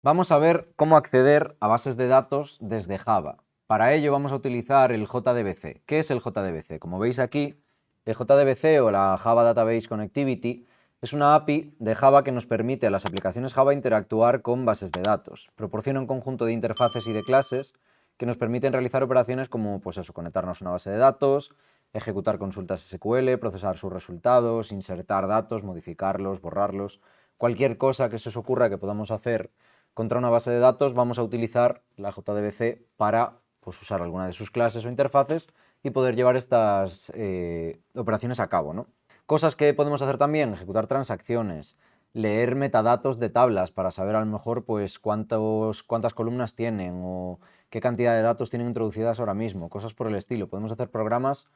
Vamos a ver cómo acceder a bases de datos desde Java. Para ello vamos a utilizar el JDBC. ¿Qué es el JDBC? Como veis aquí, el JDBC o la Java Database Connectivity es una API de Java que nos permite a las aplicaciones Java interactuar con bases de datos. Proporciona un conjunto de interfaces y de clases que nos permiten realizar operaciones como conectarnos a una base de datos, ejecutar consultas SQL, procesar sus resultados, insertar datos, modificarlos, borrarlos. Cualquier cosa que se os ocurra que podamos hacer contra una base de datos, vamos a utilizar la JDBC para usar alguna de sus clases o interfaces y poder llevar estas operaciones a cabo, ¿no? Cosas que podemos hacer también: ejecutar transacciones, leer metadatos de tablas para saber a lo mejor cuántas columnas tienen o qué cantidad de datos tienen introducidas ahora mismo, cosas por el estilo. Podemos hacer programas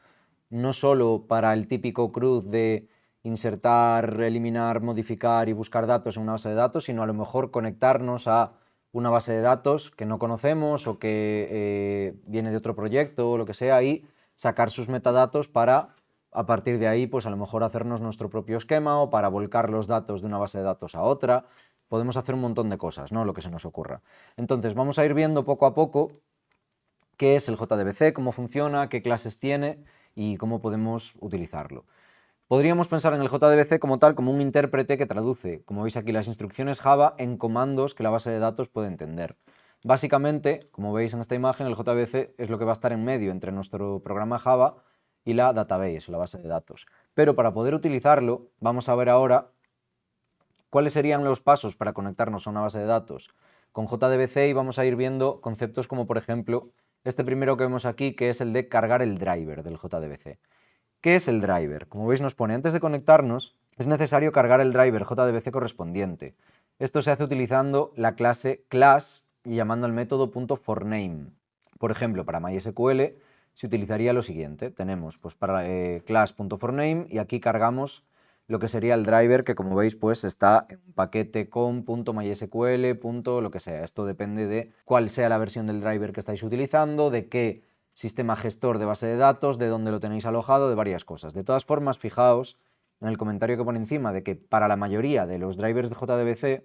no solo para el típico CRUD de insertar, eliminar, modificar y buscar datos en una base de datos, sino a lo mejor conectarnos a una base de datos que no conocemos o que viene de otro proyecto o lo que sea, y sacar sus metadatos para, a partir de ahí, pues a lo mejor hacernos nuestro propio esquema o para volcar los datos de una base de datos a otra. Podemos hacer un montón de cosas, ¿no? Lo que se nos ocurra. Entonces vamos a ir viendo poco a poco qué es el JDBC, cómo funciona, qué clases tiene y cómo podemos utilizarlo. Podríamos pensar en el JDBC como tal, como un intérprete que traduce, como veis aquí, las instrucciones Java en comandos que la base de datos puede entender. Básicamente, como veis en esta imagen, el JDBC es lo que va a estar en medio entre nuestro programa Java y la database, la base de datos. Pero para poder utilizarlo, vamos a ver ahora cuáles serían los pasos para conectarnos a una base de datos con JDBC, y vamos a ir viendo conceptos como, por ejemplo, este primero que vemos aquí, que es el de cargar el driver del JDBC. ¿Qué es el driver? Como veis, nos pone: antes de conectarnos es necesario cargar el driver JDBC correspondiente. Esto se hace utilizando la clase class y llamando al método .forName. Por ejemplo, para MySQL se utilizaría lo siguiente: tenemos para class.forName y aquí cargamos lo que sería el driver, que como veis pues está en un paquete con .mysql, lo que sea. Esto depende de cuál sea la versión del driver que estáis utilizando, de qué sistema gestor de base de datos, de dónde lo tenéis alojado, de varias cosas. De todas formas, fijaos en el comentario que pone encima de que para la mayoría de los drivers de JDBC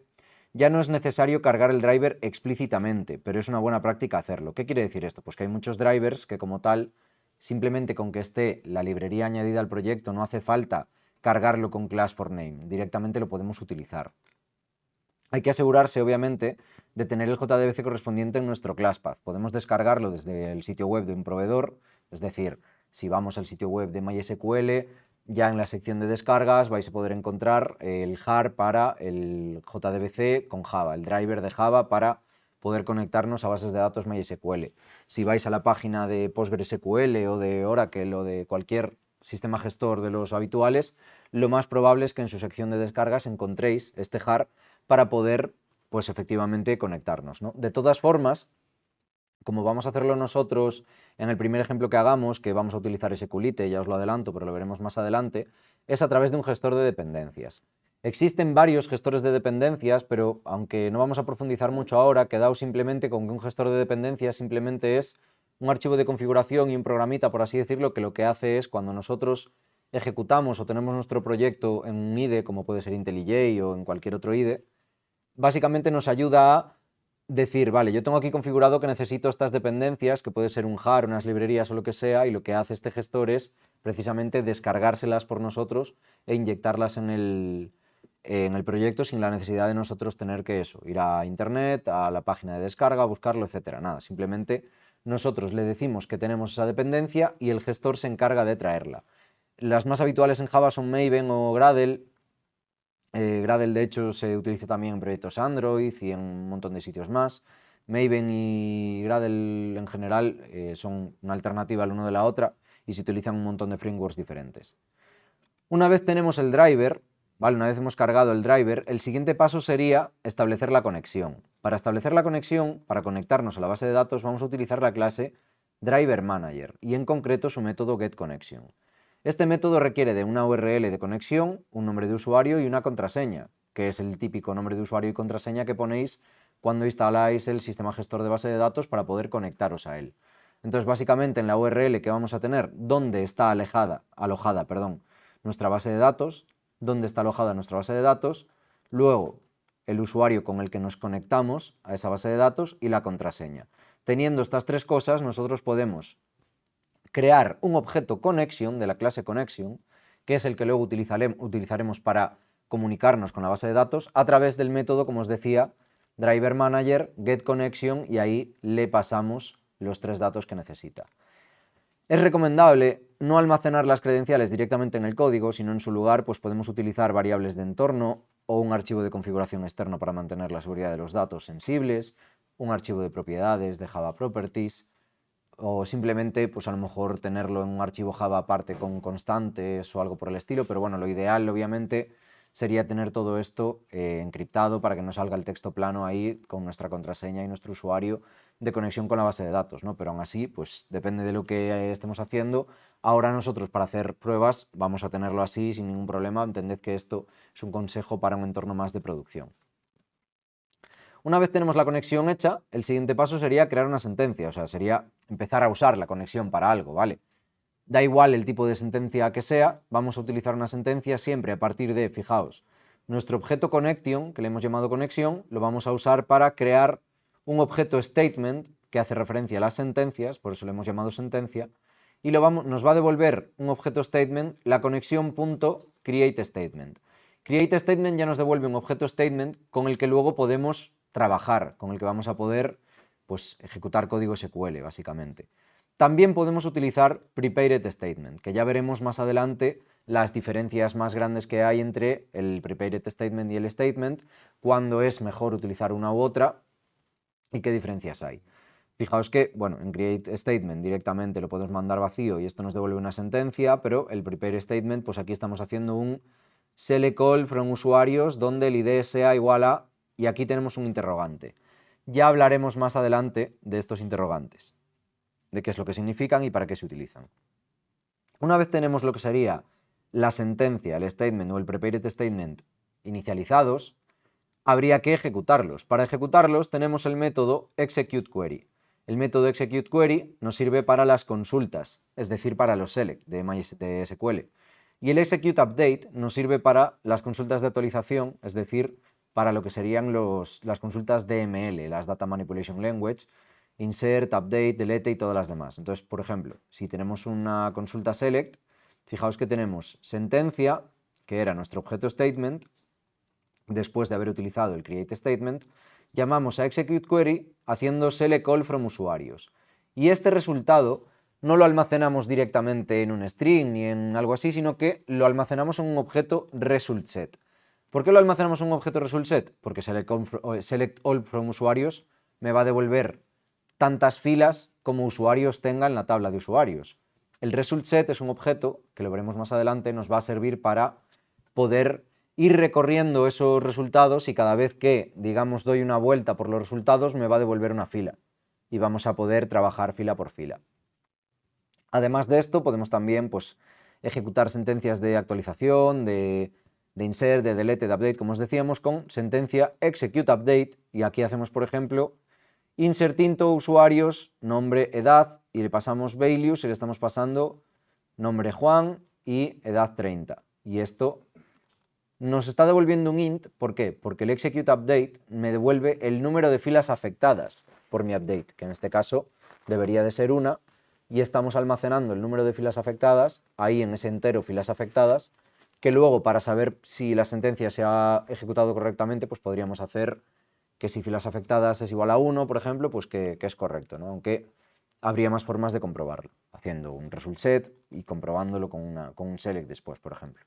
ya no es necesario cargar el driver explícitamente, pero es una buena práctica hacerlo. ¿Qué quiere decir esto? Pues que hay muchos drivers que, como tal, simplemente con que esté la librería añadida al proyecto no hace falta cargarlo con class for name, directamente lo podemos utilizar. Hay que asegurarse, obviamente, de tener el JDBC correspondiente en nuestro ClassPath. Podemos descargarlo desde el sitio web de un proveedor, es decir, si vamos al sitio web de MySQL, ya en la sección de descargas vais a poder encontrar el jar para el JDBC con Java, el driver de Java para poder conectarnos a bases de datos MySQL. Si vais a la página de PostgreSQL o de Oracle o de cualquier sistema gestor de los habituales, lo más probable es que en su sección de descargas encontréis este jar para poder, pues efectivamente, conectarnos, ¿no? De todas formas, como vamos a hacerlo nosotros en el primer ejemplo que hagamos, que vamos a utilizar SQLite, ya os lo adelanto, pero lo veremos más adelante, es a través de un gestor de dependencias. Existen varios gestores de dependencias, pero aunque no vamos a profundizar mucho ahora, quedaos simplemente con que un gestor de dependencias simplemente es un archivo de configuración y un programita, por así decirlo, que lo que hace es, cuando nosotros ejecutamos o tenemos nuestro proyecto en un IDE, como puede ser IntelliJ o en cualquier otro IDE, básicamente nos ayuda a decir: vale, yo tengo aquí configurado que necesito estas dependencias, que puede ser un jar, unas librerías o lo que sea, y lo que hace este gestor es precisamente descargárselas por nosotros e inyectarlas en el proyecto sin la necesidad de nosotros tener que ir a internet, a la página de descarga, buscarlo, etcétera. Nada, simplemente nosotros le decimos que tenemos esa dependencia y el gestor se encarga de traerla. Las más habituales en Java son Maven o Gradle. Gradle, de hecho, se utiliza también en proyectos Android y en un montón de sitios más. Maven y Gradle en general son una alternativa al uno de la otra y se utilizan un montón de frameworks diferentes. Una vez tenemos el driver, ¿vale? Una vez hemos cargado el driver, el siguiente paso sería establecer la conexión. Para establecer la conexión, para conectarnos a la base de datos, vamos a utilizar la clase DriverManager y en concreto su método getConnection. Este método requiere de una URL de conexión, un nombre de usuario y una contraseña, que es el típico nombre de usuario y contraseña que ponéis cuando instaláis el sistema gestor de base de datos para poder conectaros a él. Entonces, básicamente, en la URL que vamos a tener, dónde está alojada nuestra base de datos, dónde está alojada nuestra base de datos, luego el usuario con el que nos conectamos a esa base de datos y la contraseña. Teniendo estas tres cosas, nosotros podemos crear un objeto connection de la clase connection, que es el que luego utilizaremos para comunicarnos con la base de datos a través del método, como os decía, driver manager, get connection, y ahí le pasamos los tres datos que necesita. Es recomendable no almacenar las credenciales directamente en el código, sino en su lugar pues podemos utilizar variables de entorno o un archivo de configuración externo para mantener la seguridad de los datos sensibles, un archivo de propiedades de Java Properties, o simplemente pues a lo mejor tenerlo en un archivo Java aparte con constantes o algo por el estilo, pero bueno, lo ideal obviamente sería tener todo esto encriptado para que no salga el texto plano ahí con nuestra contraseña y nuestro usuario de conexión con la base de datos, ¿no? Pero aún así, pues depende de lo que estemos haciendo. Ahora nosotros para hacer pruebas vamos a tenerlo así sin ningún problema. Entended que esto es un consejo para un entorno más de producción. Una vez tenemos la conexión hecha, el siguiente paso sería crear una sentencia, o sea, sería empezar a usar la conexión para algo, ¿vale? Da igual el tipo de sentencia que sea, vamos a utilizar una sentencia siempre a partir de, fijaos, nuestro objeto connection, que le hemos llamado conexión, lo vamos a usar para crear un objeto statement que hace referencia a las sentencias, por eso le hemos llamado sentencia, y nos va a devolver un objeto statement, la conexión.createStatement. CreateStatement ya nos devuelve un objeto statement con el que luego podemos trabajar, con el que vamos a poder pues, ejecutar código SQL, básicamente. También podemos utilizar PreparedStatement, que ya veremos más adelante las diferencias más grandes que hay entre el PreparedStatement y el statement, cuándo es mejor utilizar una u otra y qué diferencias hay. Fijaos que, bueno, en createStatement directamente lo podemos mandar vacío y esto nos devuelve una sentencia, pero el prepareStatement, pues aquí estamos haciendo un select all from usuarios donde el ID sea igual a, y aquí tenemos un interrogante. Ya hablaremos más adelante de estos interrogantes, de qué es lo que significan y para qué se utilizan. Una vez tenemos lo que sería la sentencia, el statement o el preparedStatement inicializados, habría que ejecutarlos. Para ejecutarlos tenemos el método executeQuery. El método executeQuery nos sirve para las consultas, es decir, para los select de SQL. Y el executeUpdate nos sirve para las consultas de actualización, es decir, para lo que serían las consultas DML, las Data Manipulation Language, insert, update, delete y todas las demás. Entonces, por ejemplo, si tenemos una consulta select, fijaos que tenemos sentencia, que era nuestro objeto statement. Después de haber utilizado el createStatement, llamamos a executeQuery haciendo select all from usuarios. Y este resultado no lo almacenamos directamente en un string ni en algo así, sino que lo almacenamos en un objeto resultSet. ¿Por qué lo almacenamos en un objeto resultSet? Porque select all from usuarios me va a devolver tantas filas como usuarios tenga en la tabla de usuarios. El resultSet es un objeto, que lo veremos más adelante, nos va a servir para poder ir recorriendo esos resultados y cada vez que, digamos, doy una vuelta por los resultados me va a devolver una fila y vamos a poder trabajar fila por fila. Además de esto, podemos también pues, ejecutar sentencias de actualización, de insert, de delete, de update, como os decíamos, con sentencia executeUpdate, y aquí hacemos, por ejemplo, insert into usuarios, nombre, edad, y le pasamos values y le estamos pasando nombre Juan y edad 30. Y esto nos está devolviendo un int, ¿por qué? Porque el executeUpdate me devuelve el número de filas afectadas por mi update, que en este caso debería de ser una, y estamos almacenando el número de filas afectadas ahí en ese entero filas afectadas, que luego para saber si la sentencia se ha ejecutado correctamente, pues podríamos hacer que si filas afectadas es igual a 1, por ejemplo, pues que es correcto, ¿no? Aunque habría más formas de comprobarlo, haciendo un resultSet y comprobándolo con un select después, por ejemplo.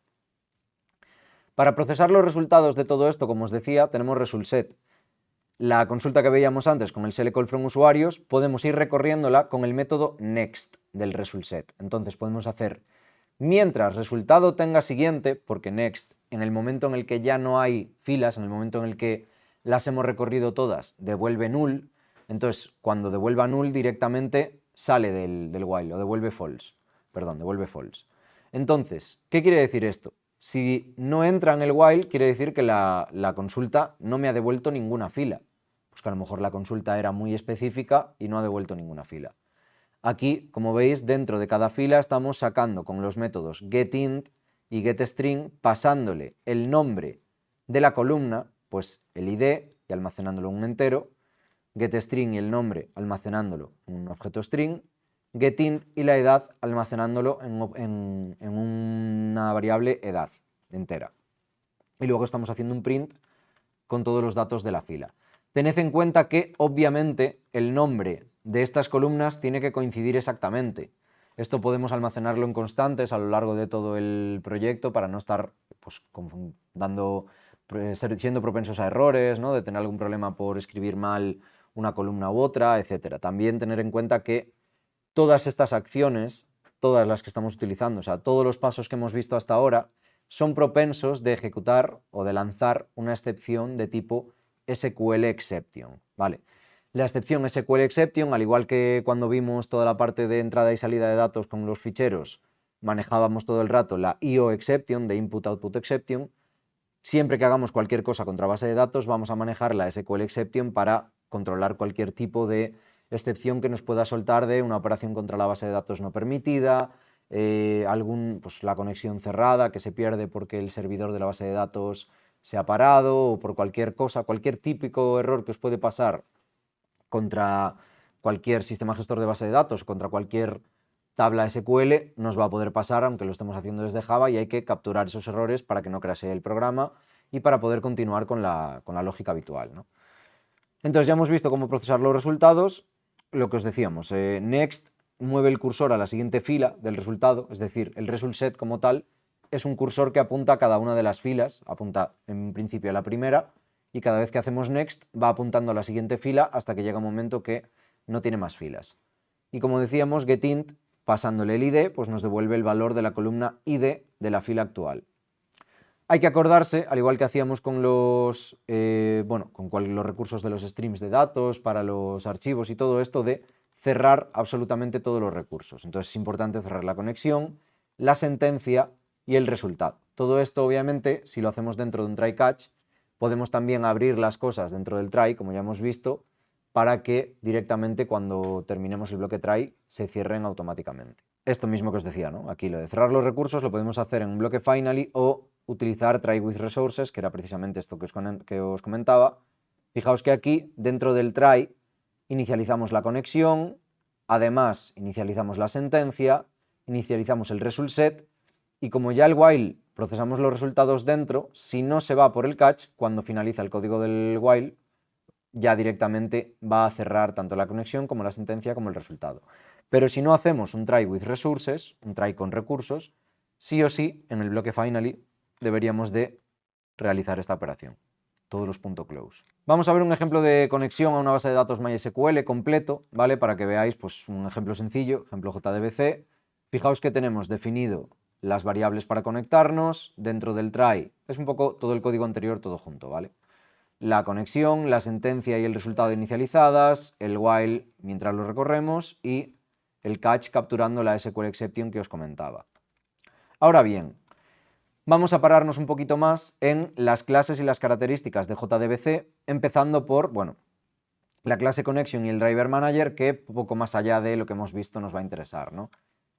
Para procesar los resultados de todo esto, como os decía, tenemos resultSet. La consulta que veíamos antes con el select all from usuarios, podemos ir recorriéndola con el método next del resultSet. Entonces podemos hacer, mientras resultado tenga siguiente, porque next, en el momento en el que ya no hay filas, en el momento en el que las hemos recorrido todas, devuelve null. Entonces, cuando devuelva null directamente sale del while, o devuelve false. Perdón, devuelve false. Entonces, ¿qué quiere decir esto? Si no entra en el while, quiere decir que la consulta no me ha devuelto ninguna fila. Pues que a lo mejor la consulta era muy específica y no ha devuelto ninguna fila. Aquí, como veis, dentro de cada fila estamos sacando con los métodos getInt y getString, pasándole el nombre de la columna pues el ID y almacenándolo en un entero, getString y el nombre almacenándolo en un objeto string, getInt y la edad almacenándolo en una variable edad entera. Y luego estamos haciendo un print con todos los datos de la fila. Tened en cuenta que, obviamente, el nombre de estas columnas tiene que coincidir exactamente. Esto podemos almacenarlo en constantes a lo largo de todo el proyecto para no estar pues, siendo propensos a errores, ¿no? De tener algún problema por escribir mal una columna u otra, etc. También tener en cuenta que todas estas acciones, todas las que estamos utilizando, o sea, todos los pasos que hemos visto hasta ahora, son propensos de ejecutar o de lanzar una excepción de tipo SQL exception, ¿vale? La excepción SQL exception, al igual que cuando vimos toda la parte de entrada y salida de datos con los ficheros, manejábamos todo el rato la IO exception, de input output exception, siempre que hagamos cualquier cosa contra base de datos vamos a manejar la SQL exception para controlar cualquier tipo de excepción que nos pueda soltar de una operación contra la base de datos no permitida, pues la conexión cerrada que se pierde porque el servidor de la base de datos se ha parado o por cualquier cosa, cualquier típico error que os puede pasar contra cualquier sistema gestor de base de datos, contra cualquier tabla SQL, nos va a poder pasar aunque lo estemos haciendo desde Java y hay que capturar esos errores para que no crashee el programa y para poder continuar con la lógica habitual, ¿no? Entonces ya hemos visto cómo procesar los resultados, lo que os decíamos, next mueve el cursor a la siguiente fila del resultado, es decir, el result set como tal es un cursor que apunta a cada una de las filas, apunta en principio a la primera y cada vez que hacemos next va apuntando a la siguiente fila hasta que llega un momento que no tiene más filas. Y como decíamos, getInt, pasándole el ID, pues nos devuelve el valor de la columna ID de la fila actual. Hay que acordarse, al igual que hacíamos con los recursos de los streams de datos, para los archivos y todo esto, de cerrar absolutamente todos los recursos. Entonces es importante cerrar la conexión, la sentencia y el resultado. Todo esto, obviamente, si lo hacemos dentro de un try catch, podemos también abrir las cosas dentro del try, como ya hemos visto, para que directamente cuando terminemos el bloque try se cierren automáticamente. Esto mismo que os decía, ¿no? Aquí lo de cerrar los recursos lo podemos hacer en un bloque finally o utilizar try with resources, que era precisamente esto que os comentaba. Fijaos que aquí, dentro del try, inicializamos la conexión, además inicializamos la sentencia, inicializamos el result set y como ya el while procesamos los resultados dentro, si no se va por el catch, cuando finaliza el código del while, ya directamente va a cerrar tanto la conexión como la sentencia como el resultado. Pero si no hacemos un try with resources, un try con recursos, sí o sí, en el bloque finally deberíamos de realizar esta operación, todos los .close. Vamos a ver un ejemplo de conexión a una base de datos MySQL completo, ¿vale? Para que veáis pues, un ejemplo sencillo, ejemplo JDBC. Fijaos que tenemos definido las variables para conectarnos, dentro del try es un poco todo el código anterior todo junto, ¿vale? La conexión, la sentencia y el resultado inicializadas, el while mientras lo recorremos y el catch capturando la SQL exception que os comentaba. Ahora bien, vamos a pararnos un poquito más en las clases y las características de JDBC, empezando por, la clase connection y el driver manager, que poco más allá de lo que hemos visto nos va a interesar, ¿no?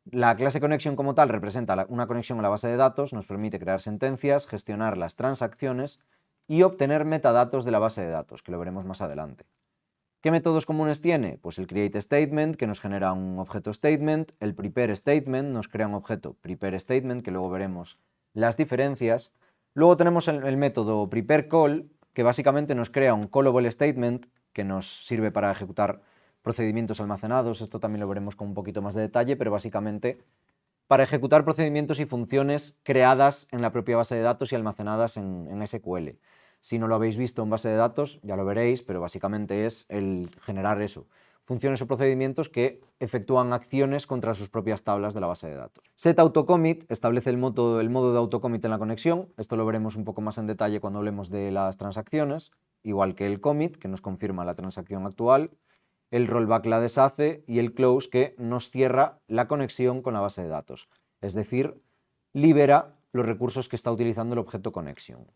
La clase connection como tal representa una conexión a la base de datos, nos permite crear sentencias, gestionar las transacciones y obtener metadatos de la base de datos, que lo veremos más adelante. ¿Qué métodos comunes tiene? Pues el create statement, que nos genera un objeto statement, el prepare statement nos crea un objeto prepare statement, que luego veremos las diferencias. Luego tenemos el método prepare call, que básicamente nos crea un callable statement, que nos sirve para ejecutar procedimientos almacenados. Esto también lo veremos con un poquito más de detalle, pero básicamente para ejecutar procedimientos y funciones creadas en la propia base de datos y almacenadas en SQL. Si no lo habéis visto en base de datos, ya lo veréis, pero básicamente es el generar eso, funciones o procedimientos que efectúan acciones contra sus propias tablas de la base de datos. SetAutoCommit establece el modo de autocommit en la conexión, esto lo veremos un poco más en detalle cuando hablemos de las transacciones, igual que el commit, que nos confirma la transacción actual, el rollback la deshace y el close, que nos cierra la conexión con la base de datos, es decir, libera los recursos que está utilizando el objeto connection.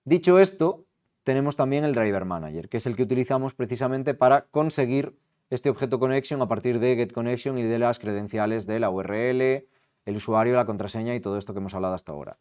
Dicho esto, tenemos también el driver manager, que es el que utilizamos precisamente para conseguir este objeto connection a partir de getConnection y de las credenciales de la URL, el usuario, la contraseña y todo esto que hemos hablado hasta ahora.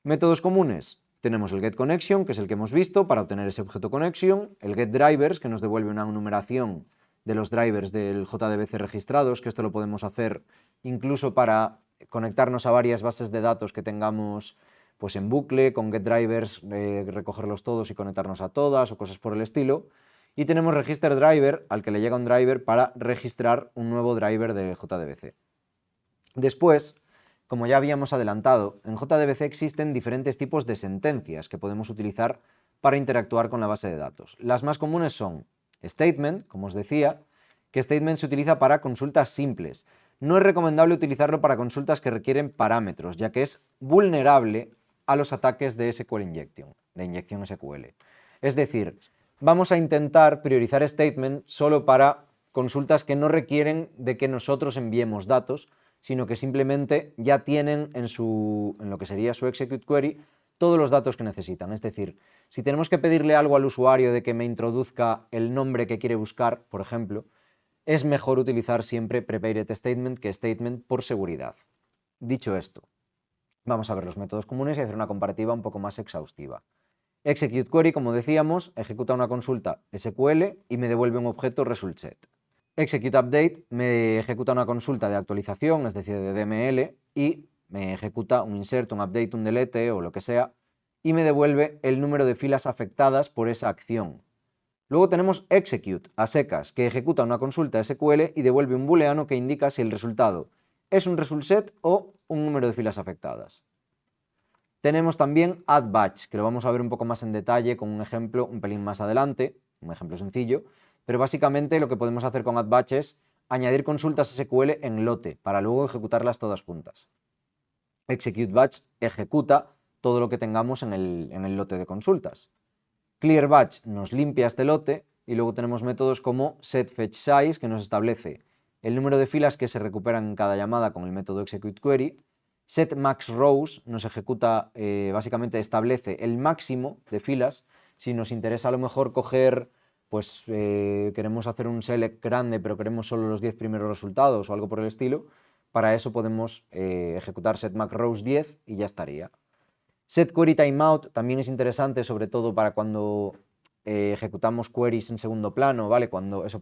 Métodos comunes. tenemos el getConnection, que es el que hemos visto para obtener ese objeto connection, el getDrivers, que nos devuelve una numeración de los drivers del JDBC registrados, que esto lo podemos hacer incluso para conectarnos a varias bases de datos que tengamos pues en bucle, con getDrivers, recogerlos todos y conectarnos a todas o cosas por el estilo. Y tenemos registerDriver, al que le llega un driver para registrar un nuevo driver de JDBC. Después, como ya habíamos adelantado, en JDBC existen diferentes tipos de sentencias que podemos utilizar para interactuar con la base de datos. Las más comunes son statement, como os decía, que statement se utiliza para consultas simples. No es recomendable utilizarlo para consultas que requieren parámetros, ya que es vulnerable a los ataques de SQL Injection, de inyección SQL. Es decir, vamos a intentar priorizar statement solo para consultas que no requieren de que nosotros enviemos datos, sino que simplemente ya tienen en lo que sería su execute query todos los datos que necesitan. Es decir, si tenemos que pedirle algo al usuario de que me introduzca el nombre que quiere buscar, por ejemplo, es mejor utilizar siempre prepared statement que statement por seguridad. Dicho esto, vamos a ver los métodos comunes y hacer una comparativa un poco más exhaustiva. Execute query, como decíamos, ejecuta una consulta SQL y me devuelve un objeto resultSet. Execute update me ejecuta una consulta de actualización, es decir, de DML, y me ejecuta un insert, un update, un delete o lo que sea, y me devuelve el número de filas afectadas por esa acción. Luego tenemos execute, a secas, que ejecuta una consulta SQL y devuelve un booleano que indica si el resultado es un resultSet o un número de filas afectadas. Tenemos también add batch, que lo vamos a ver un poco más en detalle con un ejemplo un pelín más adelante, un ejemplo sencillo, pero básicamente lo que podemos hacer con add batch es añadir consultas SQL en lote para luego ejecutarlas todas juntas. Execute batch ejecuta todo lo que tengamos en el lote de consultas. Clear batch nos limpia este lote y luego tenemos métodos como setFetchSize, que nos establece el número de filas que se recuperan en cada llamada con el método executeQuery. setMaxRows nos ejecuta, básicamente establece el máximo de filas. Si nos interesa a lo mejor coger, pues queremos hacer un select grande pero queremos solo los 10 primeros resultados o algo por el estilo, para eso podemos ejecutar setMaxRows 10 y ya estaría. setQueryTimeout también es interesante, sobre todo para cuando ejecutamos queries en segundo plano, ¿vale?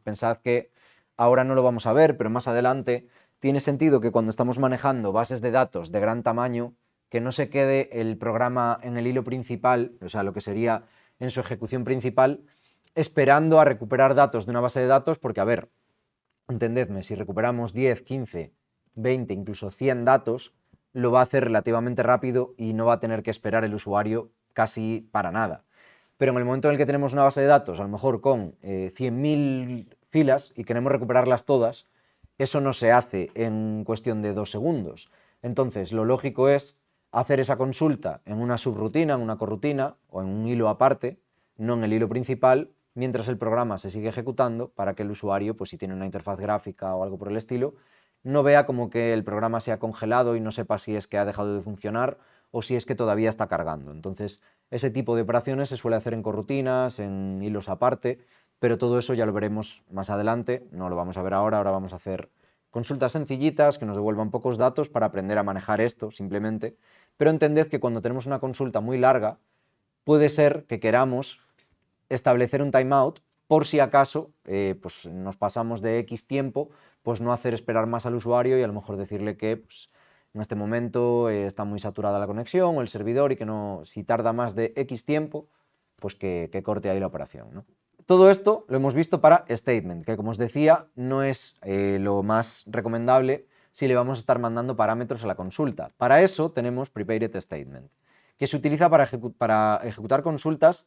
Pensad que ahora no lo vamos a ver, pero más adelante tiene sentido que cuando estamos manejando bases de datos de gran tamaño, que no se quede el programa en el hilo principal, o sea, lo que sería en su ejecución principal, esperando a recuperar datos de una base de datos, porque, a ver, entendedme, si recuperamos 10, 15, 20, incluso 100 datos, lo va a hacer relativamente rápido y no va a tener que esperar el usuario casi para nada. Pero en el momento en el que tenemos una base de datos, a lo mejor con 100.000 filas y queremos recuperarlas todas, eso no se hace en cuestión de 2 segundos. Entonces, lo lógico es hacer esa consulta en una subrutina, en una corrutina o en un hilo aparte, no en el hilo principal, mientras el programa se sigue ejecutando para que el usuario, pues si tiene una interfaz gráfica o algo por el estilo, no vea como que el programa se ha congelado y no sepa si es que ha dejado de funcionar o si es que todavía está cargando. Entonces, ese tipo de operaciones se suele hacer en corrutinas, en hilos aparte, pero todo eso ya lo veremos más adelante, no lo vamos a ver ahora vamos a hacer consultas sencillitas que nos devuelvan pocos datos para aprender a manejar esto simplemente, pero entended que cuando tenemos una consulta muy larga, puede ser que queramos establecer un timeout por si acaso pues nos pasamos de X tiempo, pues no hacer esperar más al usuario y a lo mejor decirle que pues, en este momento está muy saturada la conexión o el servidor y que no, si tarda más de X tiempo, pues que corte ahí la operación, ¿no? Todo esto lo hemos visto para statement, que como os decía no es lo más recomendable si le vamos a estar mandando parámetros a la consulta. Para eso tenemos prepared statement, que se utiliza para ejecutar consultas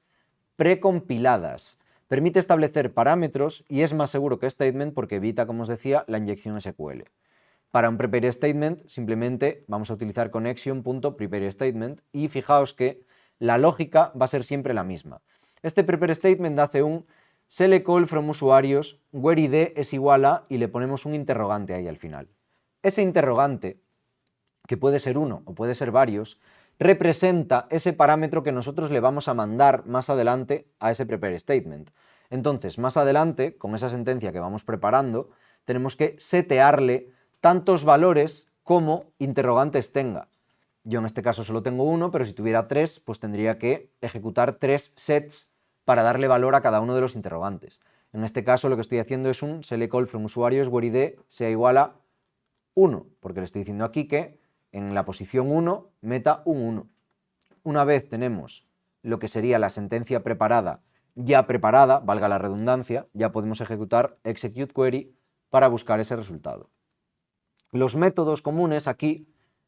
precompiladas. Permite establecer parámetros y es más seguro que statement porque evita, como os decía, la inyección SQL. Para un prepare statement simplemente vamos a utilizar connection.prepare statement y fijaos que la lógica va a ser siempre la misma. Este prepare statement hace un select call from usuarios where id es igual a y le ponemos un interrogante ahí al final. Ese interrogante, que puede ser uno o puede ser varios, representa ese parámetro que nosotros le vamos a mandar más adelante a ese prepare statement. Entonces, más adelante, con esa sentencia que vamos preparando, tenemos que setearle tantos valores como interrogantes tenga. Yo en este caso solo tengo uno, pero si tuviera 3, pues tendría que ejecutar 3 sets para darle valor a cada uno de los interrogantes. En este caso lo que estoy haciendo es un selecall from usuarios where id sea igual a 1, porque le estoy diciendo aquí que en la posición 1 meta un 1. Una vez tenemos lo que sería la sentencia preparada, ya preparada, valga la redundancia, ya podemos ejecutar execute query para buscar ese resultado. Los métodos comunes aquí,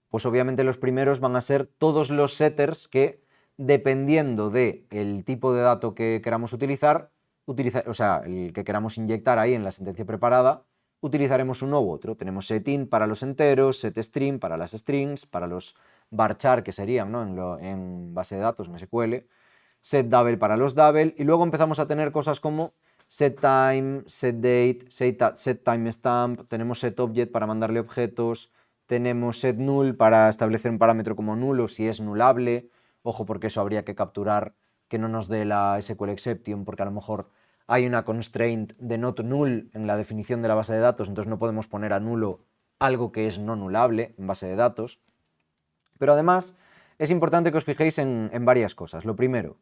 pues obviamente los primeros van a ser todos los setters que, dependiendo del tipo de dato que queramos utilizar, o sea, el que queramos inyectar ahí en la sentencia preparada, utilizaremos uno u otro. Tenemos setInt para los enteros, setString para las strings, para los varchar que serían, ¿no?, en base de datos, en SQL, setDouble para los double, y luego empezamos a tener cosas como setTime, setDate, setTimestamp, tenemos setObject para mandarle objetos, tenemos setNull para establecer un parámetro como nulo si es nullable. Ojo, porque eso habría que capturar que no nos dé la SQL exception, porque a lo mejor hay una constraint de not null en la definición de la base de datos, entonces no podemos poner a nulo algo que es no nullable en base de datos. Pero además es importante que os fijéis en varias cosas. Lo primero,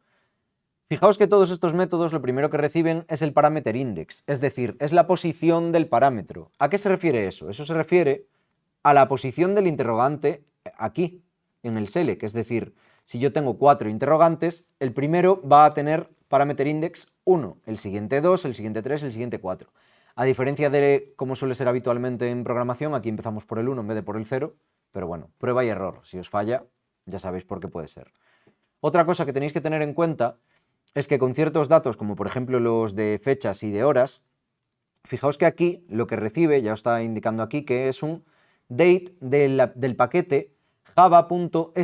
fijaos que todos estos métodos lo primero que reciben es el parameter index, es decir, es la posición del parámetro. ¿A qué se refiere eso? Eso se refiere a la posición del interrogante aquí, en el select, es decir, si yo tengo 4 interrogantes, el primero va a tener parameter index 1, el siguiente 2, el siguiente 3, el siguiente 4. A diferencia de como suele ser habitualmente en programación, aquí empezamos por el 1 en vez de por el 0, pero bueno, prueba y error. Si os falla, ya sabéis por qué puede ser. Otra cosa que tenéis que tener en cuenta es que con ciertos datos, como por ejemplo los de fechas y de horas, fijaos que aquí lo que recibe, ya os está indicando aquí, que es un date del paquete java.sql.date.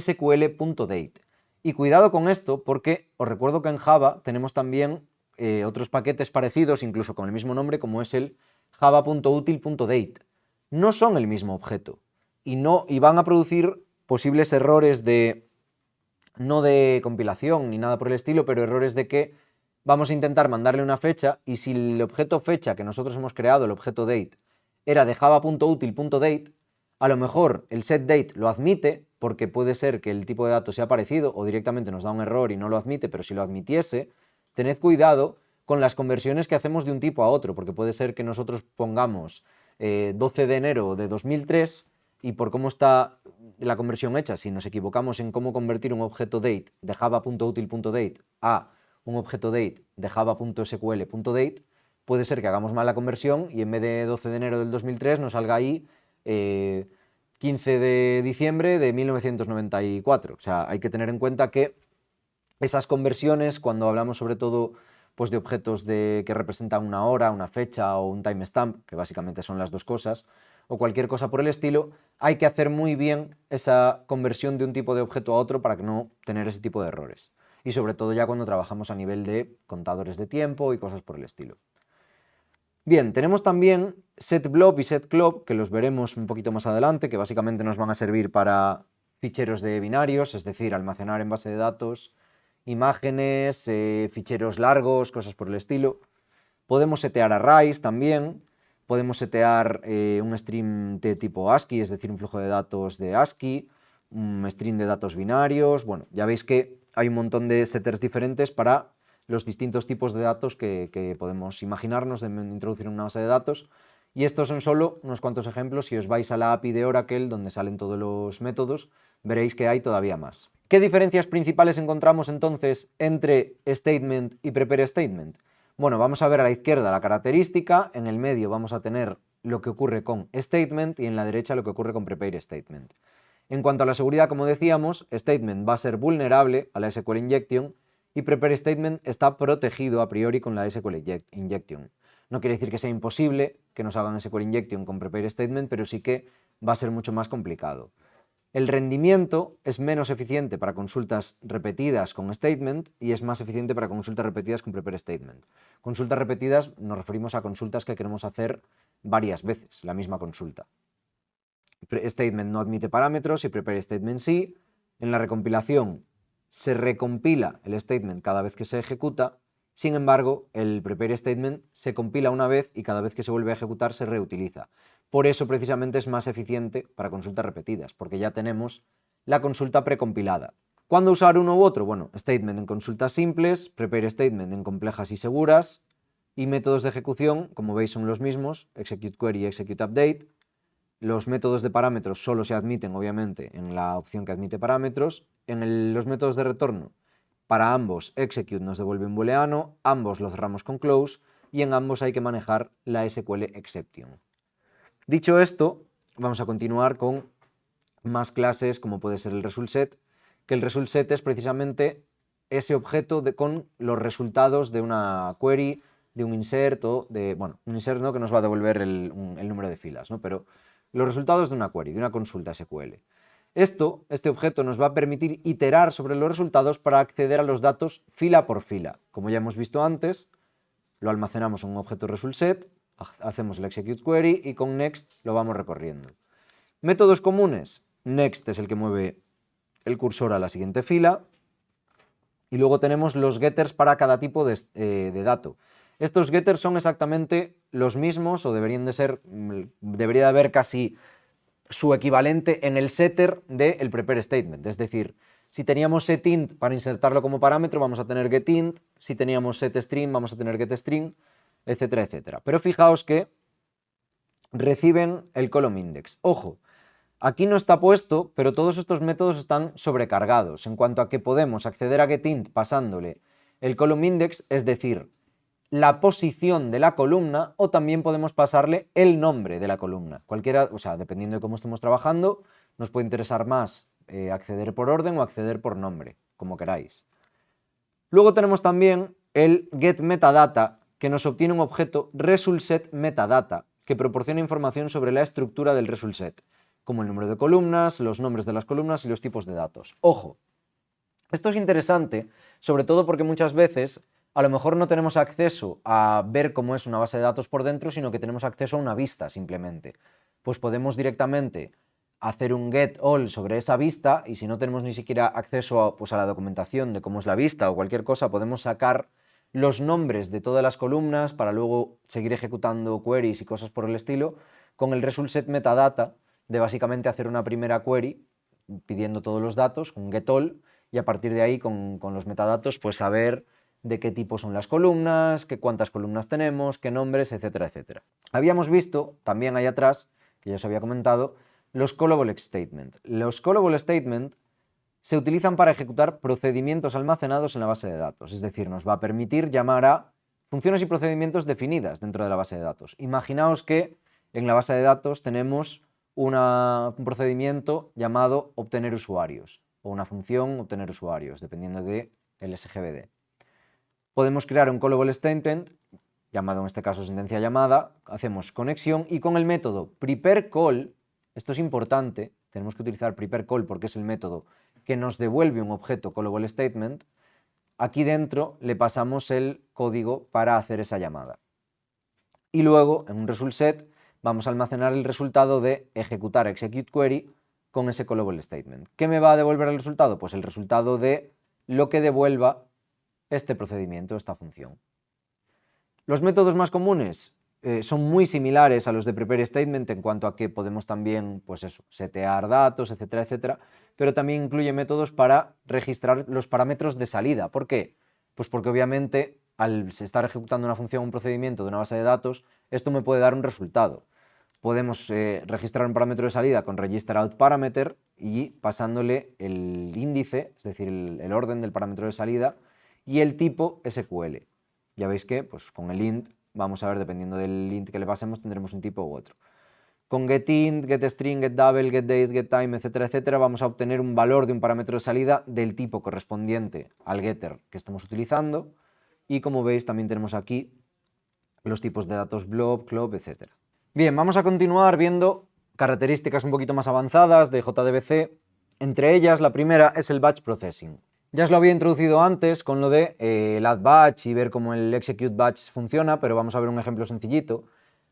Y cuidado con esto, porque os recuerdo que en Java tenemos también otros paquetes parecidos, incluso con el mismo nombre, como es el java.util.date. No son el mismo objeto y van a producir posibles errores no de compilación ni nada por el estilo, pero errores de que vamos a intentar mandarle una fecha y si el objeto fecha que nosotros hemos creado, el objeto date, era de java.util.date, a lo mejor el setDate lo admite porque puede ser que el tipo de datos sea parecido o directamente nos da un error y no lo admite, pero si lo admitiese, tened cuidado con las conversiones que hacemos de un tipo a otro, porque puede ser que nosotros pongamos 12 de enero de 2003 y por cómo está la conversión hecha, si nos equivocamos en cómo convertir un objeto date de java.util.date a un objeto date de java.sql.date, puede ser que hagamos mal la conversión y en vez de 12 de enero del 2003 nos salga ahí 15 de diciembre de 1994. O sea, hay que tener en cuenta que esas conversiones, cuando hablamos sobre todo pues, de objetos que representan una hora, una fecha o un timestamp, que básicamente son las dos cosas, o cualquier cosa por el estilo, hay que hacer muy bien esa conversión de un tipo de objeto a otro para no tener ese tipo de errores. Y sobre todo ya cuando trabajamos a nivel de contadores de tiempo y cosas por el estilo. Bien, tenemos también setBlob y setClob, que los veremos un poquito más adelante, que básicamente nos van a servir para ficheros de binarios, es decir, almacenar en base de datos imágenes, ficheros largos, cosas por el estilo. Podemos setear arrays también, podemos setear un stream de tipo ASCII, es decir, un flujo de datos de ASCII, un stream de datos binarios. Bueno, ya veis que hay un montón de setters diferentes para los distintos tipos de datos que podemos imaginarnos de introducir en una base de datos. Y estos son solo unos cuantos ejemplos. Si os vais a la API de Oracle, donde salen todos los métodos, veréis que hay todavía más. ¿Qué diferencias principales encontramos entonces entre statement y prepare statement? Bueno, vamos a ver a la izquierda la característica, en el medio vamos a tener lo que ocurre con statement y en la derecha lo que ocurre con prepare statement. En cuanto a la seguridad, como decíamos, statement va a ser vulnerable a la SQL injection y prepare statement está protegido a priori con la SQL injection. No quiere decir que sea imposible que nos hagan SQL injection con prepare statement, pero sí que va a ser mucho más complicado. El rendimiento es menos eficiente para consultas repetidas con statement y es más eficiente para consultas repetidas con prepare statement. Consultas repetidas nos referimos a consultas que queremos hacer varias veces, la misma consulta. Statement no admite parámetros y prepare statement sí. En la recompilación se recompila el statement cada vez que se ejecuta. Sin embargo, el prepare statement se compila una vez y cada vez que se vuelve a ejecutar se reutiliza. Por eso precisamente es más eficiente para consultas repetidas, porque ya tenemos la consulta precompilada. ¿Cuándo usar uno u otro? Bueno, statement en consultas simples, prepare statement en complejas y seguras, y métodos de ejecución, como veis, son los mismos, execute query y execute update. Los métodos de parámetros solo se admiten, obviamente, en la opción que admite parámetros. Los métodos de retorno, para ambos, execute nos devuelve un booleano, ambos lo cerramos con close, y en ambos hay que manejar la SQL exception. Dicho esto, vamos a continuar con más clases, como puede ser el result set, que el result set es precisamente ese objeto con los resultados de una query, de un insert o de, bueno, un insert no, que nos va a devolver el número de filas, ¿no? Pero los resultados de una query, de una consulta SQL. Este objeto nos va a permitir iterar sobre los resultados para acceder a los datos fila por fila. Como ya hemos visto antes, lo almacenamos en un objeto result set, hacemos el execute query y con next lo vamos recorriendo. Métodos comunes, next es el que mueve el cursor a la siguiente fila, y luego tenemos los getters para cada tipo de dato. Estos getters son exactamente los mismos, o debería de haber casi su equivalente en el setter del prepare statement. Es decir, si teníamos setInt para insertarlo como parámetro, vamos a tener getInt, si teníamos setString, vamos a tener getString, etcétera, etcétera. Pero fijaos que reciben el column index. Ojo, aquí no está puesto, pero todos estos métodos están sobrecargados en cuanto a que podemos acceder a getInt pasándole el column index, es decir, la posición de la columna, o también podemos pasarle el nombre de la columna. Cualquiera, o sea, dependiendo de cómo estemos trabajando, nos puede interesar más acceder por orden o acceder por nombre, como queráis. Luego tenemos también el getMetadata, que nos obtiene un objeto resultSetMetadata, que proporciona información sobre la estructura del resultSet, como el número de columnas, los nombres de las columnas y los tipos de datos. Ojo, esto es interesante, sobre todo porque muchas veces a lo mejor no tenemos acceso a ver cómo es una base de datos por dentro, sino que tenemos acceso a una vista simplemente. Pues podemos directamente hacer un get all sobre esa vista, y si no tenemos ni siquiera acceso a la documentación de cómo es la vista o cualquier cosa, podemos sacar los nombres de todas las columnas para luego seguir ejecutando queries y cosas por el estilo, con el result set metadata de básicamente hacer una primera query pidiendo todos los datos, un get all, y a partir de ahí con los metadatos pues saber de qué tipo son las columnas, cuántas columnas tenemos, qué nombres, etcétera, etcétera. Habíamos visto también ahí atrás, que ya os había comentado, los callable statement. Los callable statement se utilizan para ejecutar procedimientos almacenados en la base de datos, es decir, nos va a permitir llamar a funciones y procedimientos definidas dentro de la base de datos. Imaginaos que en la base de datos tenemos un procedimiento llamado obtener usuarios, o una función obtener usuarios, dependiendo del SGBD. Podemos crear un callable statement, llamado en este caso sentencia llamada, hacemos conexión y con el método prepareCall, esto es importante, tenemos que utilizar prepareCall porque es el método que nos devuelve un objeto callable statement, aquí dentro le pasamos el código para hacer esa llamada. Y luego, en un result set, vamos a almacenar el resultado de ejecutar execute query con ese callable statement. ¿Qué me va a devolver el resultado? Pues el resultado de lo que devuelva este procedimiento, esta función. Los métodos más comunes son muy similares a los de prepare statement en cuanto a que podemos también, pues eso, setear datos, etcétera, etcétera, pero también incluye métodos para registrar los parámetros de salida. ¿Por qué? Pues porque obviamente al estar ejecutando una función o un procedimiento de una base de datos, esto me puede dar un resultado. Podemos registrar un parámetro de salida con registerOutParameter y pasándole el índice, es decir, el orden del parámetro de salida, y el tipo SQL. Ya veis que pues con el int, vamos a ver, dependiendo del int que le pasemos, tendremos un tipo u otro. Con getInt, getString, getDouble, getDate, getTime, etcétera, etcétera, vamos a obtener un valor de un parámetro de salida del tipo correspondiente al getter que estamos utilizando. Y como veis, también tenemos aquí los tipos de datos blob, club, etcétera. Bien, vamos a continuar viendo características un poquito más avanzadas de JDBC. Entre ellas, la primera es el batch processing. Ya os lo había introducido antes con lo de el add batch y ver cómo el execute batch funciona, pero vamos a ver un ejemplo sencillito.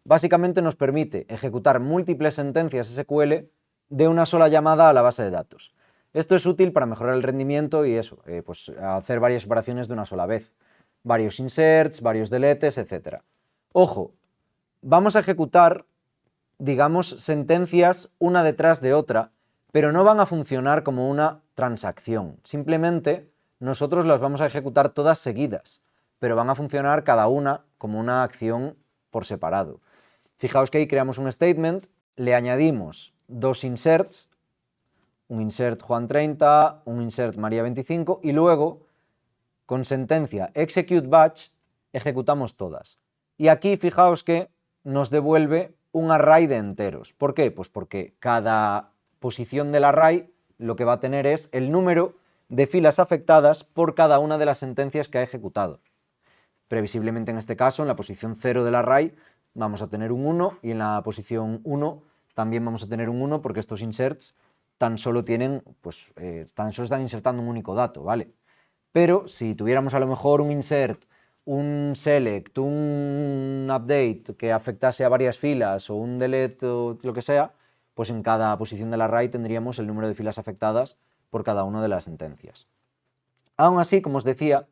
Básicamente nos permite ejecutar múltiples sentencias SQL de una sola llamada a la base de datos. Esto es útil para mejorar el rendimiento y eso, pues hacer varias operaciones de una sola vez. Varios inserts, varios deletes, etc. Ojo, vamos a ejecutar, digamos, sentencias una detrás de otra, pero no van a funcionar como una transacción. Simplemente nosotros las vamos a ejecutar todas seguidas, pero van a funcionar cada una como una acción por separado. Fijaos que ahí creamos un statement, le añadimos dos inserts, un insert Juan 30, un insert María 25 y luego con sentencia execute batch ejecutamos todas. Y aquí fijaos que nos devuelve un array de enteros. ¿Por qué? Pues porque cada posición del array lo que va a tener es el número de filas afectadas por cada una de las sentencias que ha ejecutado. Previsiblemente en este caso, en la posición 0 del array vamos a tener un 1 y en la posición 1 también vamos a tener un 1 porque estos inserts tan solo tienen, pues, tan solo están insertando un único dato, ¿vale? Pero si tuviéramos a lo mejor un insert, un select, un update que afectase a varias filas o un delete o lo que sea, pues en cada posición del array tendríamos el número de filas afectadas por cada una de las sentencias. Aún así, como os decía,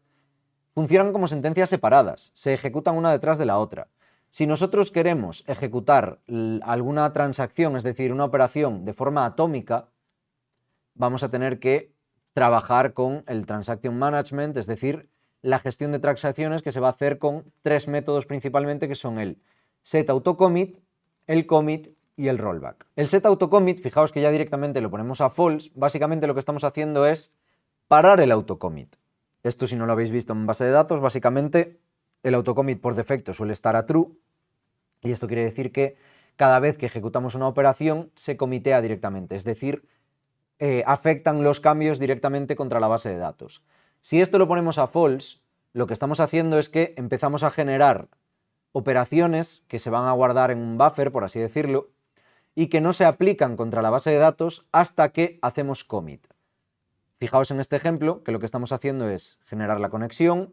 funcionan como sentencias separadas, se ejecutan una detrás de la otra. Si nosotros queremos ejecutar alguna transacción, es decir, una operación de forma atómica, vamos a tener que trabajar con el Transaction Management, es decir, la gestión de transacciones que se va a hacer con tres métodos principalmente, que son el setAutoCommit, el commit y el rollback. El setAutoCommit, fijaos que ya directamente lo ponemos a false, básicamente lo que estamos haciendo es parar el autocommit. Esto, si no lo habéis visto en base de datos, básicamente el autocommit por defecto suele estar a true y esto quiere decir que cada vez que ejecutamos una operación se comitea directamente, es decir, afectan los cambios directamente contra la base de datos. Si esto lo ponemos a false, lo que estamos haciendo es que empezamos a generar operaciones que se van a guardar en un buffer, por así decirlo, y que no se aplican contra la base de datos hasta que hacemos commit. Fijaos en este ejemplo que lo que estamos haciendo es generar la conexión.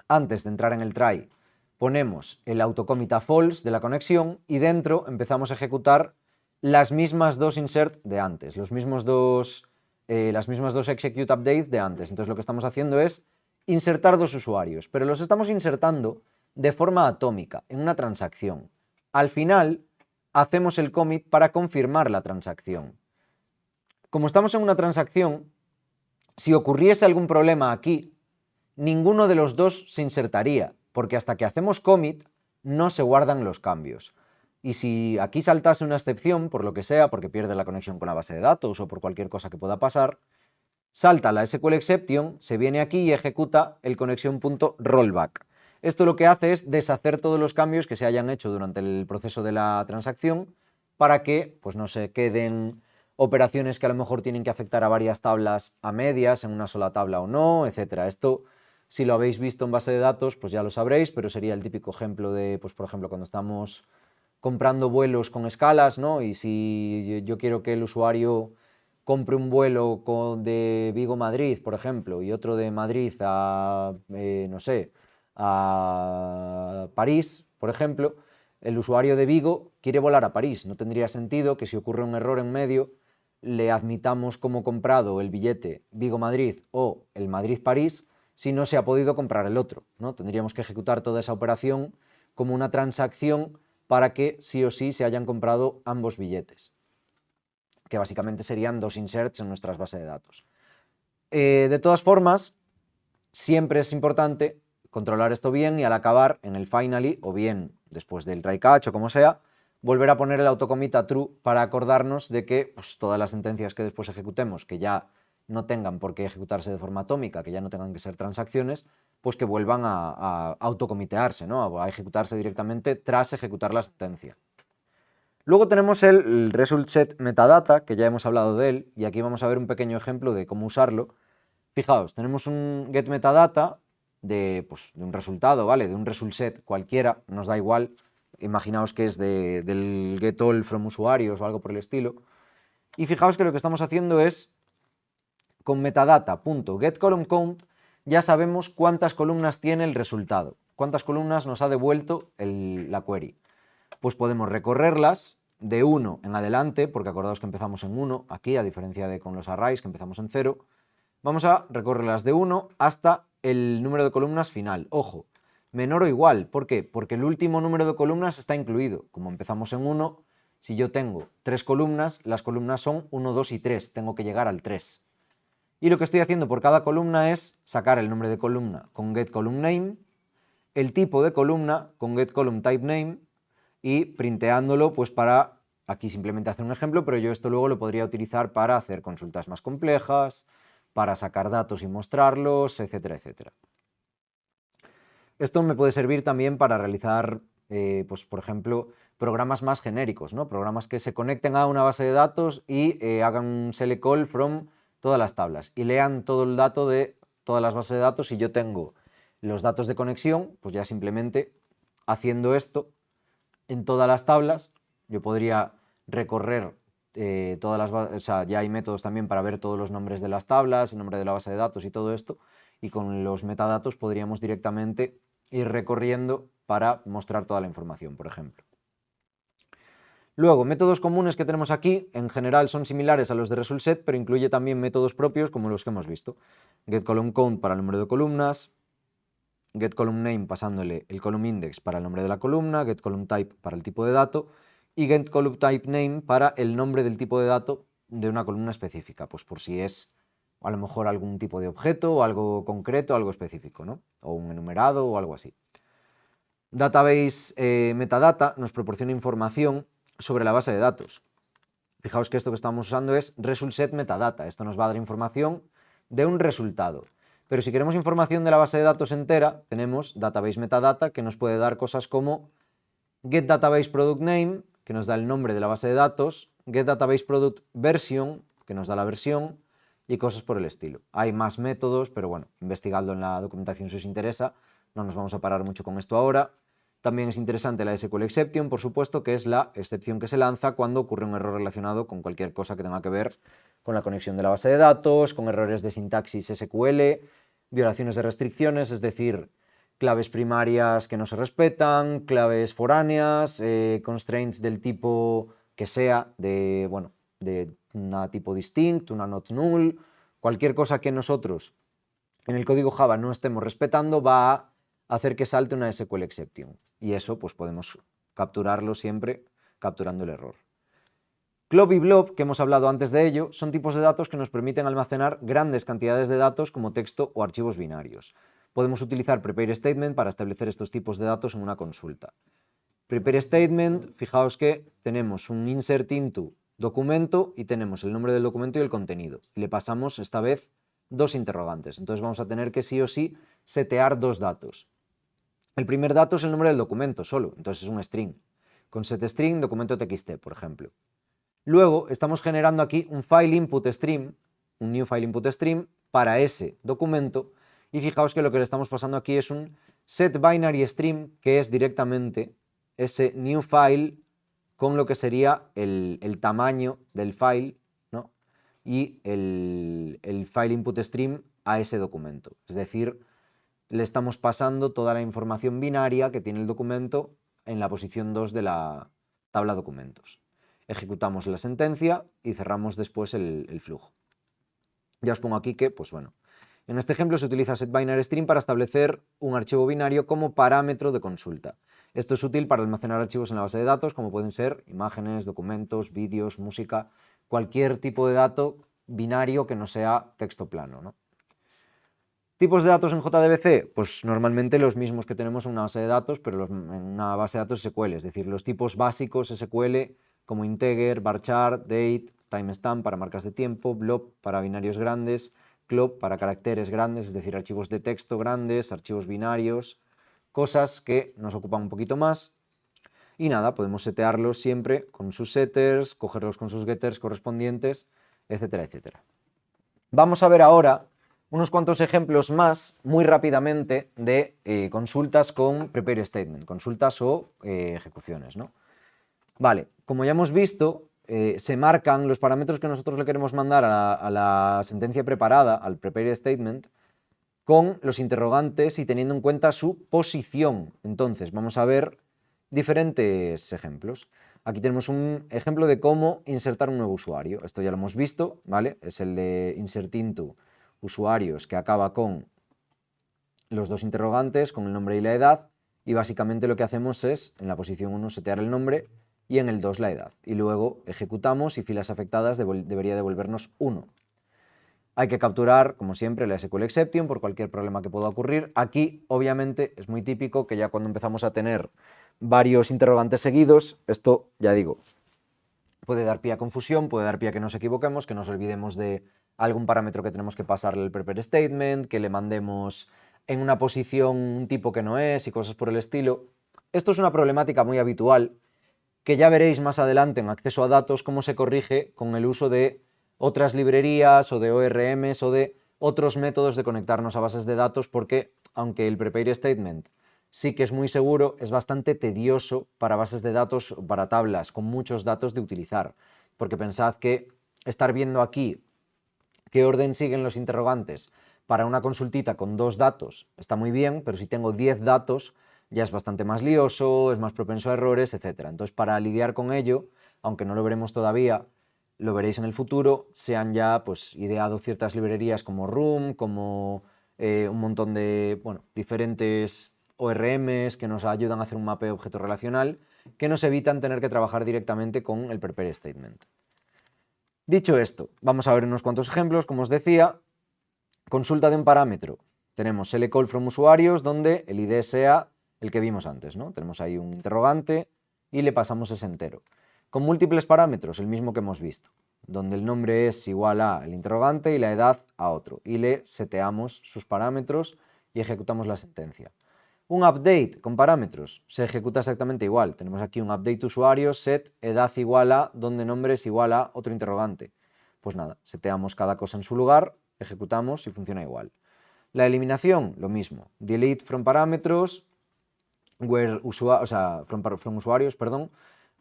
Antes de entrar en el try ponemos el autocommit a false de la conexión y dentro empezamos a ejecutar las mismas dos insert de antes, las mismas dos execute updates de antes. Entonces lo que estamos haciendo es insertar dos usuarios, pero los estamos insertando de forma atómica, en una transacción. Al final hacemos el commit para confirmar la transacción. Como estamos en una transacción, si ocurriese algún problema aquí, ninguno de los dos se insertaría, porque hasta que hacemos commit no se guardan los cambios. Y si aquí saltase una excepción, por lo que sea, porque pierde la conexión con la base de datos o por cualquier cosa que pueda pasar, salta la SQL exception, se viene aquí y ejecuta el connection.rollback. Esto lo que hace es deshacer todos los cambios que se hayan hecho durante el proceso de la transacción para que pues, no se queden operaciones que a lo mejor tienen que afectar a varias tablas a medias, en una sola tabla o no, etc. Esto, si lo habéis visto en base de datos, pues ya lo sabréis, pero sería el típico ejemplo de, pues por ejemplo, cuando estamos comprando vuelos con escalas, ¿no? Y si yo quiero que el usuario compre un vuelo de Vigo-Madrid, por ejemplo, y otro de Madrid a, no sé, a París, por ejemplo, el usuario de Vigo quiere volar a París. No tendría sentido que si ocurre un error en medio, le admitamos como comprado el billete Vigo-Madrid o el Madrid-París si no se ha podido comprar el otro, ¿no? Tendríamos que ejecutar toda esa operación como una transacción para que sí o sí se hayan comprado ambos billetes, que básicamente serían dos inserts en nuestras bases de datos. De todas formas, siempre es importante controlar esto bien y al acabar en el finally, o bien después del try catch o como sea, volver a poner el autocommit a true para acordarnos de que pues, todas las sentencias que después ejecutemos, que ya no tengan por qué ejecutarse de forma atómica, que ya no tengan que ser transacciones, pues que vuelvan a autocomitearse, ¿no? A ejecutarse directamente tras ejecutar la sentencia. Luego tenemos el result set metadata, que ya hemos hablado de él, y aquí vamos a ver un pequeño ejemplo de cómo usarlo. Fijaos, tenemos un get metadata de un resultado, ¿vale? De un result set cualquiera, nos da igual. Imaginaos que es del get all from usuarios o algo por el estilo. Y fijaos que lo que estamos haciendo es, con metadata.getColumnCount, ya sabemos cuántas columnas tiene el resultado, cuántas columnas nos ha devuelto la query. Pues podemos recorrerlas de 1 en adelante, porque acordaos que empezamos en 1 aquí, a diferencia de con los arrays que empezamos en 0. Vamos a recorrerlas de 1 hasta el número de columnas final. Ojo, menor o igual. ¿Por qué? Porque el último número de columnas está incluido. Como empezamos en 1, Si yo tengo 3 columnas, las columnas son 1, 2 y 3, tengo que llegar al 3. Y lo que estoy haciendo por cada columna es sacar el nombre de columna con getColumnName, el tipo de columna con getColumnTypeName y printeándolo pues para, aquí simplemente hacer un ejemplo, pero yo esto luego lo podría utilizar para hacer consultas más complejas, para sacar datos y mostrarlos, etcétera, etcétera. Esto me puede servir también para realizar, pues, por ejemplo, programas más genéricos, ¿no? Programas que se conecten a una base de datos y hagan un select all from todas las tablas y lean todo el dato de todas las bases de datos. Si yo tengo los datos de conexión, pues ya simplemente haciendo esto en todas las tablas, yo podría recorrer todas las bases, o sea, ya hay métodos también para ver todos los nombres de las tablas, el nombre de la base de datos y todo esto, y con los metadatos podríamos directamente ir recorriendo para mostrar toda la información, por ejemplo. Luego, métodos comunes que tenemos aquí, en general son similares a los de ResultSet, pero incluye también métodos propios como los que hemos visto. GetColumnCount para el número de columnas, getColumnName pasándole el columnIndex para el nombre de la columna, getColumnType para el tipo de dato y getColumnTypeName para el nombre del tipo de dato de una columna específica, pues por si es a lo mejor algún tipo de objeto o algo concreto, algo específico, ¿no? O un enumerado o algo así. Database metadata nos proporciona información sobre la base de datos. Fijaos que esto que estamos usando es ResultSet metadata. Esto nos va a dar información de un resultado. Pero si queremos información de la base de datos entera, tenemos database metadata que nos puede dar cosas como getDatabaseProductName, que nos da el nombre de la base de datos, getDatabaseProductVersion, que nos da la versión, y cosas por el estilo. Hay más métodos, pero bueno, investigadlo en la documentación si os interesa, no nos vamos a parar mucho con esto ahora. También es interesante la SQL Exception, por supuesto, que es la excepción que se lanza cuando ocurre un error relacionado con cualquier cosa que tenga que ver con la conexión de la base de datos, con errores de sintaxis SQL, violaciones de restricciones, es decir, claves primarias que no se respetan, claves foráneas, constraints del tipo que sea, de un tipo distinct, una not null, cualquier cosa que nosotros en el código Java no estemos respetando va a hacer que salte una SQL exception. Y eso pues podemos capturarlo siempre capturando el error. Glob y Blob, que hemos hablado antes de ello, son tipos de datos que nos permiten almacenar grandes cantidades de datos como texto o archivos binarios. Podemos utilizar prepareStatement para establecer estos tipos de datos en una consulta. PrepareStatement, fijaos que tenemos un insert into documento y tenemos el nombre del documento y el contenido. Y le pasamos esta vez dos interrogantes. Entonces vamos a tener que sí o sí setear dos datos. El primer dato es el nombre del documento solo, entonces es un string. Con setString documento txt, por ejemplo. Luego estamos generando aquí un file input stream, un new file input stream para ese documento y fijaos que lo que le estamos pasando aquí es un set binary stream que es directamente ese new file con lo que sería el tamaño del file, ¿no? Y el file input stream a ese documento. Es decir, le estamos pasando toda la información binaria que tiene el documento en la posición 2 de la tabla documentos. Ejecutamos la sentencia y cerramos después el flujo. Ya os pongo aquí que, pues bueno, en este ejemplo se utiliza setBinaryString para establecer un archivo binario como parámetro de consulta. Esto es útil para almacenar archivos en la base de datos, como pueden ser imágenes, documentos, vídeos, música, cualquier tipo de dato binario que no sea texto plano, ¿no? ¿Tipos de datos en JDBC? Pues normalmente los mismos que tenemos en una base de datos, pero en una base de datos SQL, es decir, los tipos básicos SQL como integer, varchar, date, timestamp para marcas de tiempo, blob para binarios grandes, glob para caracteres grandes, es decir, archivos de texto grandes, archivos binarios, cosas que nos ocupan un poquito más. Y nada, podemos setearlos siempre con sus setters, cogerlos con sus getters correspondientes, etcétera, etcétera. Vamos a ver ahora unos cuantos ejemplos más, muy rápidamente, de consultas con prepareStatement, consultas o ejecuciones, ¿no? Vale, como ya hemos visto, se marcan los parámetros que nosotros le queremos mandar a la sentencia preparada, al prepareStatement, con los interrogantes y teniendo en cuenta su posición. Entonces, vamos a ver diferentes ejemplos. Aquí tenemos un ejemplo de cómo insertar un nuevo usuario. Esto ya lo hemos visto, ¿vale? Es el de insert into usuarios que acaba con los dos interrogantes, con el nombre y la edad, y básicamente lo que hacemos es, en la posición 1, setear el nombre y en el 2 la edad. Y luego ejecutamos y filas afectadas debería devolvernos 1. Hay que capturar, como siempre, la SQL exception por cualquier problema que pueda ocurrir. Aquí, obviamente, es muy típico que ya cuando empezamos a tener varios interrogantes seguidos, esto, ya digo, puede dar pie a confusión, puede dar pie a que nos equivoquemos, que nos olvidemos de algún parámetro que tenemos que pasarle al prepare statement, que le mandemos en una posición un tipo que no es y cosas por el estilo. Esto es una problemática muy habitual que ya veréis más adelante en acceso a datos cómo se corrige con el uso de otras librerías o de ORMs o de otros métodos de conectarnos a bases de datos, porque aunque el prepare statement sí que es muy seguro, es bastante tedioso para bases de datos, para tablas con muchos datos de utilizar, porque pensad que estar viendo aquí qué orden siguen los interrogantes para una consultita con 2 datos está muy bien, pero si tengo 10 datos ya es bastante más lioso, es más propenso a errores, etc. Entonces, para lidiar con ello, aunque no lo veremos todavía, lo veréis en el futuro, se han ya pues, ideado ciertas librerías como Room, como un montón de diferentes ORMs que nos ayudan a hacer un mapeo objeto relacional, que nos evitan tener que trabajar directamente con el prepare statement. Dicho esto, vamos a ver unos cuantos ejemplos. Como os decía, consulta de un parámetro. Tenemos call from usuarios, donde el ID sea el que vimos antes, ¿no? Tenemos ahí un interrogante y le pasamos ese entero. Con múltiples parámetros, el mismo que hemos visto, donde el nombre es igual a el interrogante y la edad a otro. Y le seteamos sus parámetros y ejecutamos la sentencia. Un update con parámetros se ejecuta exactamente igual. Tenemos aquí un update usuario, set edad igual a, donde nombre es igual a otro interrogante. Pues nada, seteamos cada cosa en su lugar, ejecutamos y funciona igual. La eliminación, lo mismo. Delete from parámetros, where from usuarios, perdón,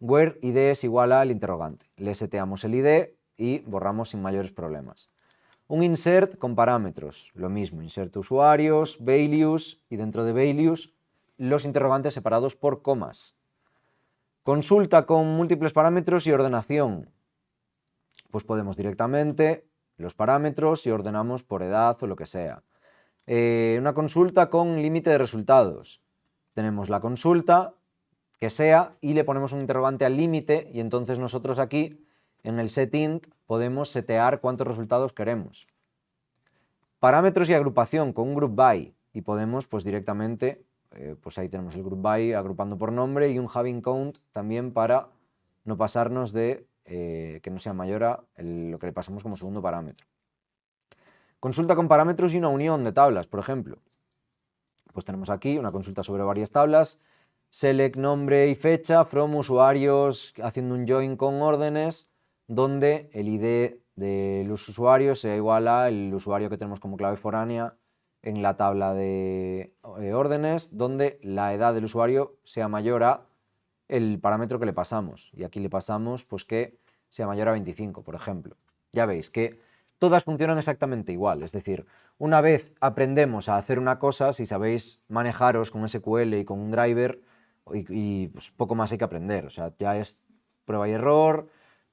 where id es igual al interrogante. Le seteamos el id y borramos sin mayores problemas. Un insert con parámetros, lo mismo, insert usuarios, values y dentro de values los interrogantes separados por comas. Consulta con múltiples parámetros y ordenación. Pues podemos directamente los parámetros y ordenamos por edad o lo que sea. Una consulta con límite de resultados. Tenemos la consulta que sea y le ponemos un interrogante al límite y entonces nosotros aquí en el setInt podemos setear cuántos resultados queremos. Parámetros y agrupación con un group by y podemos pues directamente, pues ahí tenemos el group by agrupando por nombre y un having count también para no pasarnos de que no sea mayor a lo que le pasamos como segundo parámetro. Consulta con parámetros y una unión de tablas, por ejemplo. Pues tenemos aquí una consulta sobre varias tablas, select nombre y fecha from usuarios, haciendo un join con órdenes, donde el ID de los usuarios sea igual al usuario que tenemos como clave foránea en la tabla de órdenes, donde la edad del usuario sea mayor a el parámetro que le pasamos. Y aquí le pasamos pues que sea mayor a 25, por ejemplo. Ya veis que todas funcionan exactamente igual, es decir, una vez aprendemos a hacer una cosa, si sabéis manejaros con SQL y con un driver, y pues poco más hay que aprender, o sea, ya es prueba y error,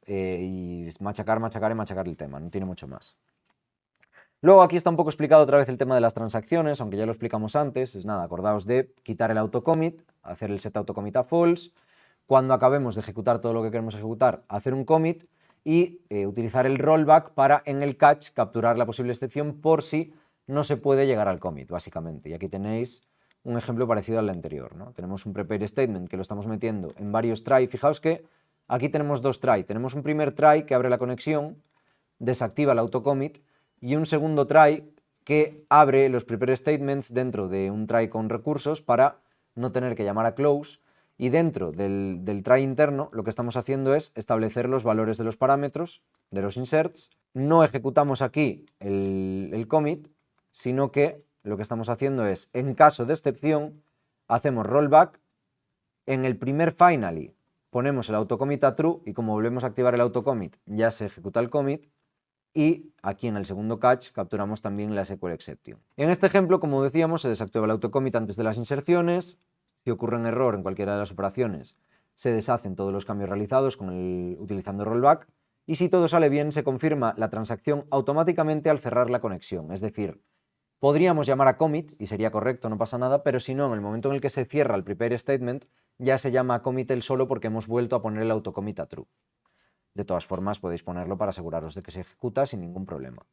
y machacar, machacar y machacar el tema, no tiene mucho más. Luego aquí está un poco explicado otra vez el tema de las transacciones, aunque ya lo explicamos antes, es nada, acordaos de quitar el autocommit, hacer el set autocommit a false, cuando acabemos de ejecutar todo lo que queremos ejecutar, hacer un commit y utilizar el rollback para en el catch capturar la posible excepción por si no se puede llegar al commit, básicamente. Y aquí tenéis un ejemplo parecido al anterior, ¿no? Tenemos un prepare statement que lo estamos metiendo en varios try. Fijaos que aquí tenemos 2 try. Tenemos un primer try que abre la conexión, desactiva el autocommit, y un segundo try que abre los prepare statements dentro de un try con recursos para no tener que llamar a close. Y dentro del try interno lo que estamos haciendo es establecer los valores de los parámetros, de los inserts. No ejecutamos aquí el commit, sino que lo que estamos haciendo es, en caso de excepción, hacemos rollback. En el primer finally ponemos el autocommit a true y como volvemos a activar el autocommit ya se ejecuta el commit. Y aquí en el segundo catch capturamos también la SQL exception. En este ejemplo, como decíamos, se desactiva el autocommit antes de las inserciones. Si ocurre un error en cualquiera de las operaciones, se deshacen todos los cambios realizados utilizando rollback. Y si todo sale bien, se confirma la transacción automáticamente al cerrar la conexión. Es decir, Podríamos llamar a commit y sería correcto, no pasa nada, pero si no, en el momento en el que se cierra el prepare statement, ya se llama commit el solo porque hemos vuelto a poner el autocommit a true. De todas formas, podéis ponerlo para aseguraros de que se ejecuta sin ningún problema.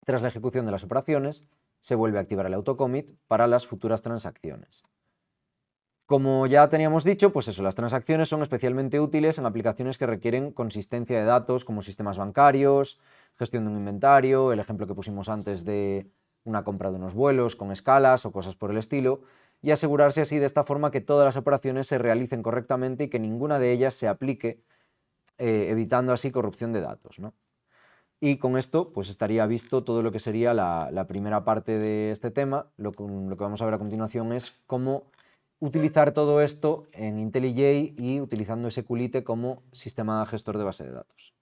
Tras la ejecución de las operaciones, se vuelve a activar el autocommit para las futuras transacciones. Como ya teníamos dicho, pues eso, las transacciones son especialmente útiles en aplicaciones que requieren consistencia de datos como sistemas bancarios, gestión de un inventario, el ejemplo que pusimos antes de una compra de unos vuelos con escalas o cosas por el estilo, y asegurarse así de esta forma que todas las operaciones se realicen correctamente y que ninguna de ellas se aplique, evitando así corrupción de datos, ¿no? Y con esto pues estaría visto todo lo que sería la primera parte de este tema. Lo que vamos a ver a continuación es cómo utilizar todo esto en IntelliJ y utilizando SQLite como sistema gestor de base de datos.